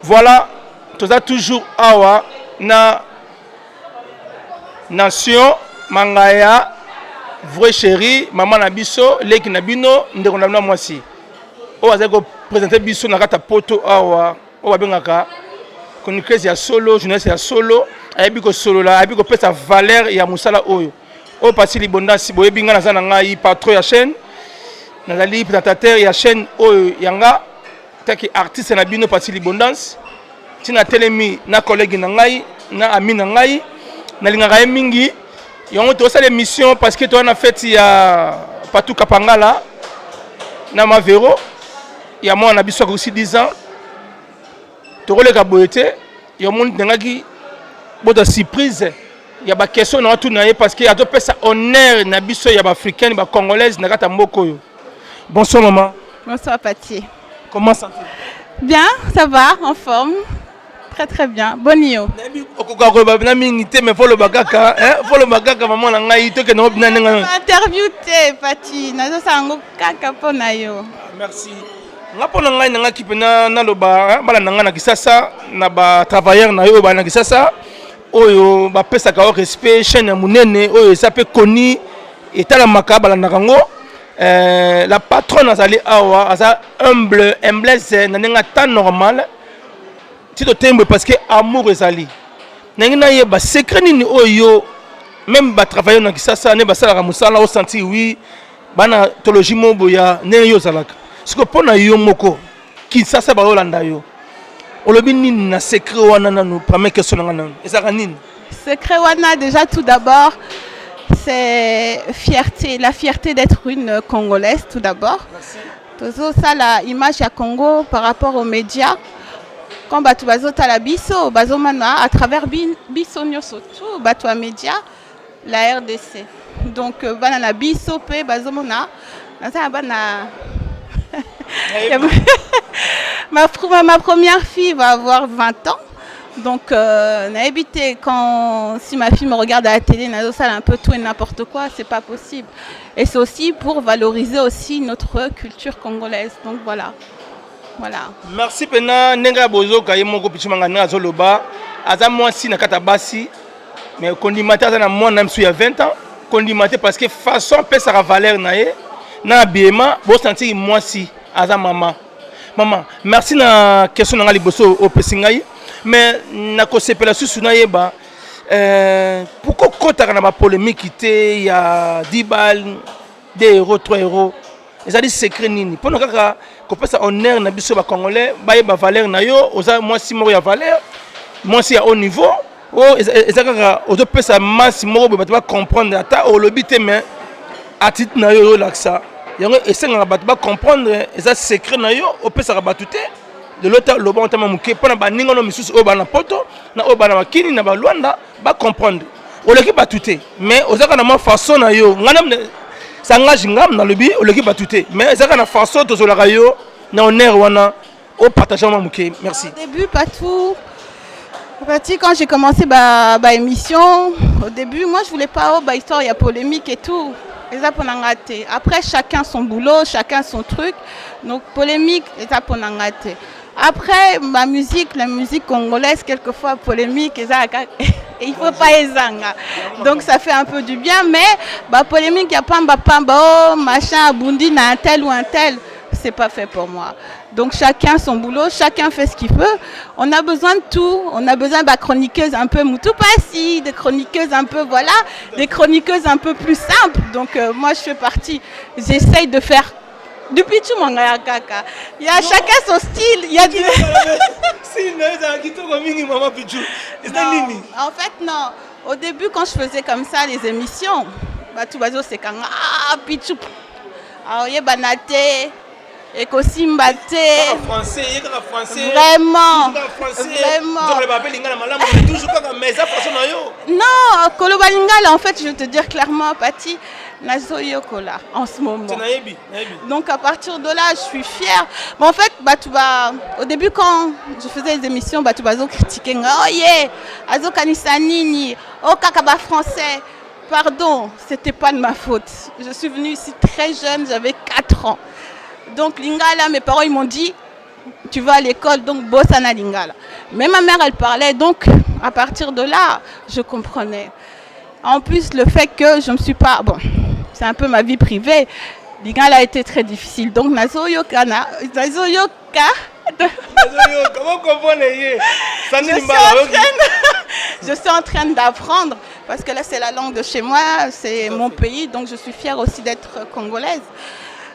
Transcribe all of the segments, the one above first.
Voilà, tu as toujours awa na nation mangaya vrai chéri maman nabiso leki nabino ndeko na mwasi. O azako présenter biso na kata poto awa o babengaka chroniqueuse ya solo, journaliste ya solo, ayebi ko solo la, ayebi ko pesa valeur ya musala oyo. O pasi libondasi boyebi nga naza na ngai patron ya chaîne. Nazali présentateur ya chaîne oyo yanga taki artiste na bino pasi libondance. Tina telemi na collègue na ngai, na ami na ngai, na lingaka mingi. Yongo to sa l'émission parce que toi na fête ya Patou Kapangala na Mavero. Ya moi na biso aussi 10 ans. Toroleka boyete, yo monde ngaki boda surprise. Ya ba question na tout na parce que ya to pesa honneur na biso ya ba africaine ba congolaise na kata mboko yo. Bonsoir maman. Bonsoir Pati. Comment ça va? Bien, ça va, en forme. Très très bien. Bonio. Na mingi te mais follow bagaka, hein? Follow bagaka maman na ngai to ke no bina nga. Interview te Pati, na zo sango kaka pona yo. Merci. Nga pona ngai na ngaki pena na loba, bala na nga na kisasa na ba travailleur na yo ba na kisasa. Oyo ba pesa ka respect chaîne munene oyo ça peut koni etala makaba na kango. La patronne azali awa aza humble na nenga ta normal tito tembe parce que amour ezali nengina ye ba secret nini oyo même ba travailler na kisasa ne ba sala musala au senti oui bana théologie moboya ne yo zalaka siko pona yo moko kisasa ba olanda yo olobi nini na secret wana nanu première question nga nanu ezaka nini secret wana déjà tout d'abord c'est fierté, la fierté d'être une Congolaise tout d'abord. Ça la image à Congo par rapport aux médias. Quand batu bazo tala biso, bazo mana à travers biso nyoso tout batu a média la RDC. Donc banana biso pe bazo mana ça bana ma première fille va avoir 20 ans. Donc, n'a évité quand si ma fille me regarde à la télé, n'a ça un peu tout et n'importe quoi, c'est pas possible. Et c'est aussi pour valoriser aussi notre culture congolaise. Donc voilà, voilà. Merci pena nenga bozo kaye moko pichimanga na zoloba aza mwasi na katabasi mais condimenter na moi même si il y a 20 ans condimenter parce que façon pesa la valeur nae na biema bo sentir mwasi aza maman. Maman, merci na question na liboso au pesingai. Mais na kosepela susu na yeba pourquoi kota na ba polémique il y a 10 balles 2 euros 3 euros ezali secret nini pour kaka ko pesa honneur na biso ba congolais ba yeba valeur na yo oza moi si moko ya valeur moi si à haut niveau o ezaka ozo pesa masse moko ba ba comprendre ata o lobité mais à titre na yo laksa yango esenga ba ba comprendre eza secret na yo o pesa ba tuté de l'autre le bon temps muké pona ba ninga no misusu o ba na poto na o ba na makini na ba Luanda ba comprendre o leki ba tuté mais ozaka na ma façon na yo ngana s'engage ngam na lobi o leki ba tuté mais ozaka na façon to zolaka yo na honneur wana o partager ma muké merci. Au début pas tout. Pati, quand j'ai commencé ma émission, au début moi je voulais pas histoire il y a polémique et tout. Après chacun son boulot, chacun son truc. Donc polémique et ça pour n'engager. Après, ma musique, la musique congolaise, quelquefois polémique, et il ne faut pas les zanga. Donc ça fait un peu du bien, mais bah, polémique, il n'y a pas oh, machin, bundi, un tel ou un tel. C'est pas fait pour moi. Donc chacun son boulot, chacun fait ce qu'il peut. On a besoin de tout. On a besoin de chroniqueuses un peu moutou passi, des chroniqueuses un peu, voilà, des chroniqueuses un peu plus simples. Donc moi je fais partie, j'essaye de faire depuis tout mon gars kaka. Il y a chacun son style. Il y a du... En fait, non. Au début, quand je faisais comme ça les émissions, bah, tout bazo c'est quand pichou. Alors, il y a banaté. Et qu'aussi français, vraiment, vraiment. Non, Kolobalingala, en fait, je vais te dire clairement, Pati, Nazo Yokola, en ce moment. Donc à partir de là, je suis fière. Mais en fait, au début, quand je faisais les émissions, tu vas critiquer, oh yeah, Azo Kanisanini, oh Kakaba français. Pardon, c'était pas de ma faute. Je suis venue ici très jeune, j'avais 4 ans. Donc Lingala, mes parents ils m'ont dit tu vas à l'école, donc bossana lingala. Mais ma mère, elle parlait, donc à partir de là, je comprenais. En plus, le fait que je ne me suis pas... Bon, c'est un peu ma vie privée. Lingala a été très difficile. Donc, nazoyoka. Comment comprenez je suis en train d'apprendre parce que là c'est la langue de chez moi, c'est mon pays, donc je suis fière aussi d'être congolaise.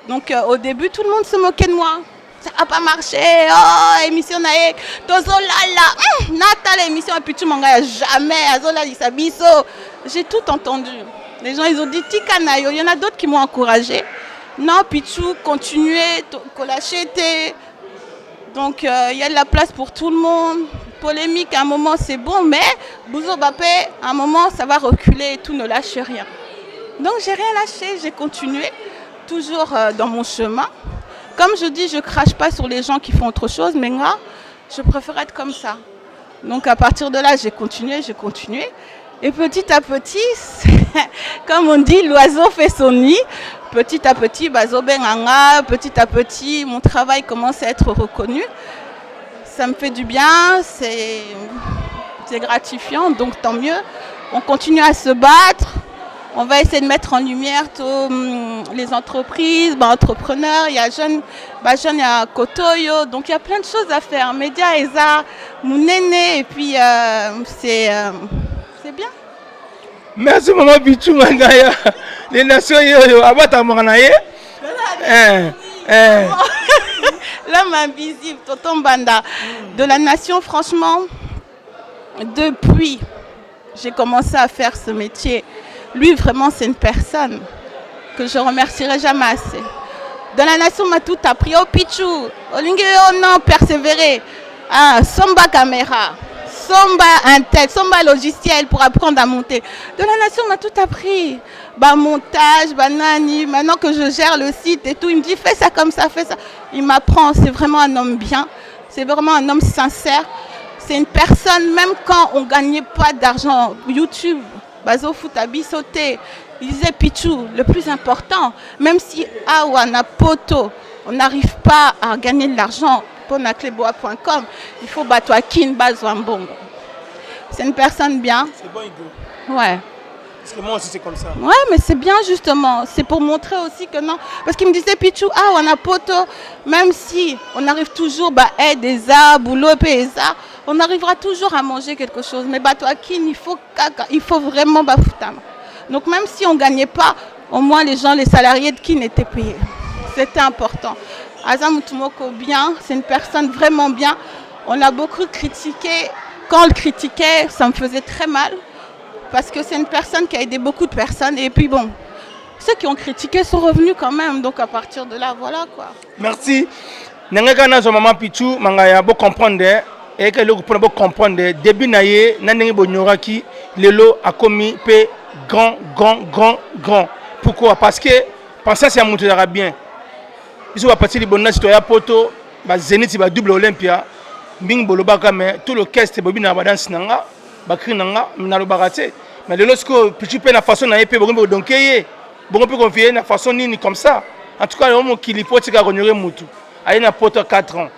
Donc au début tout le monde se moquait de moi. Ça n'a pas marché, oh émission naïe, tozolala, Natal émission et puis tu m'en jamais, azola lisabiso. J'ai tout entendu. Les gens ils ont dit tikanayo, il y en a d'autres qui m'ont encouragé. Non, Pichou, continuez, colachete. Donc, il y a de la place pour tout le monde. Polémique, à un moment, c'est bon, mais Bouzo Bapé, à un moment, ça va reculer et tout, ne lâche rien. Donc, j'ai rien lâché, j'ai continué, toujours dans mon chemin. Comme je dis, je ne crache pas sur les gens qui font autre chose, mais moi, je préfère être comme ça. Donc, à partir de là, j'ai continué. Et petit à petit, comme on dit, l'oiseau fait son nid. Petit à petit, petit à petit, mon travail commence à être reconnu. Ça me fait du bien, c'est gratifiant, donc tant mieux. On continue à se battre. On va essayer de mettre en lumière tous les entreprises, entrepreneurs. Il y a jeune, il y a Kotoyo, donc il y a plein de choses à faire. Média, ESA, Mounene, et puis c'est bien. Merci maman Pichou Mangaya. Les nations abata manganaye. L'homme invisible, Tonton Banda. De la nation, franchement, depuis j'ai commencé à faire ce métier, lui vraiment c'est une personne que je remercierai jamais assez. De la nation m'a tout appris. Oh Pichou, oh non, persévérer. Somba caméra. Somba Intel, Somba logiciel pour apprendre à monter. De la nation m'a tout appris. Montage, nani. Maintenant que je gère le site et tout, il me dit fais ça comme ça, fais ça. Il m'apprend, c'est vraiment un homme bien. C'est vraiment un homme sincère. C'est une personne, même quand on ne gagnait pas d'argent, YouTube, Bazo Futabi sauté. Il disait Pichou, le plus important, même si Awana Poto, on n'arrive pas à gagner de l'argent, Nakleboa.com, il faut Batouakin Bazouambongo. C'est une personne bien. C'est bon, Igo. Ouais. Parce que moi aussi c'est comme ça. Ouais, mais c'est bien justement. C'est pour montrer aussi que non. Parce qu'il me disait Pichou, on a poto, même si on arrive toujours, des boulot, ça, on arrivera toujours à manger quelque chose. Mais Batouakin, il faut vraiment Bafutama. Donc même si on ne gagnait pas, au moins les salariés de Kin étaient payés. C'était important. Azam Tumoko bien, c'est une personne vraiment bien. On l'a beaucoup critiqué. Quand on le critiquait, ça me faisait très mal. Parce que c'est une personne qui a aidé beaucoup de personnes. Et puis bon, ceux qui ont critiqué sont revenus quand même. Donc à partir de là, voilà quoi. Merci. Nangaka zo maman Pichou mangaya bo comprendre et que le pour comprendre début naie nanengi bonyoraki lelo a commis pe grand. Pourquoi? Parce que pensez c'est monter bien. Ils ont parti de bonne citoyen poto, Zénith va double Olympia, Bing Bolobaka, mais tout le cast est bobina badan sinanga, bakri nanga, nalobaraté. Mais de l'autre côté, tu peux la façon d'aller payer bon donc bon peut confier la façon ni comme ça. En tout cas, le homme qui lipote c'est gagner mutu. Aïe na poto 4 ans.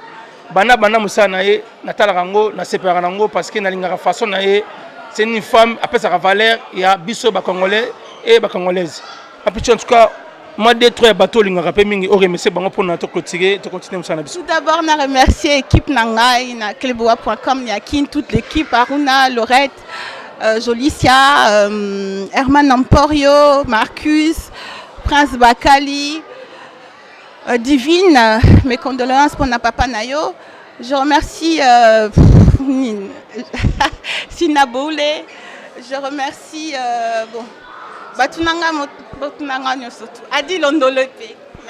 Bana musa nae, natala rango, na separa rango parce que na linga façon nae, c'est une femme après sa valeur, il y a biso ba congolais et ba congolaise. En tout cas. Moi, détruire bateau, je remercie pour notre continuer. Tout d'abord, je remercie l'équipe Nangai, Kleboa.com, toute l'équipe, Aruna, Laurette, Jolicia, Herman Emporio, Marcus, Prince Bakali, Divine, mes condoléances pour Papa Nayo. Je remercie Sina Boule, je remercie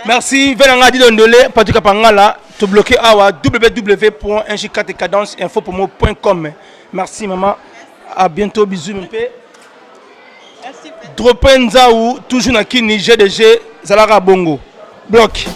Merci, Venanga Adi Londole, Patrick Pangala, te bloquer à www.njkt-info.com. Merci maman, à bientôt, bisous mon père. Merci. Dropenza ou toujours na Kini GDG Zalara Bongo. Bloc.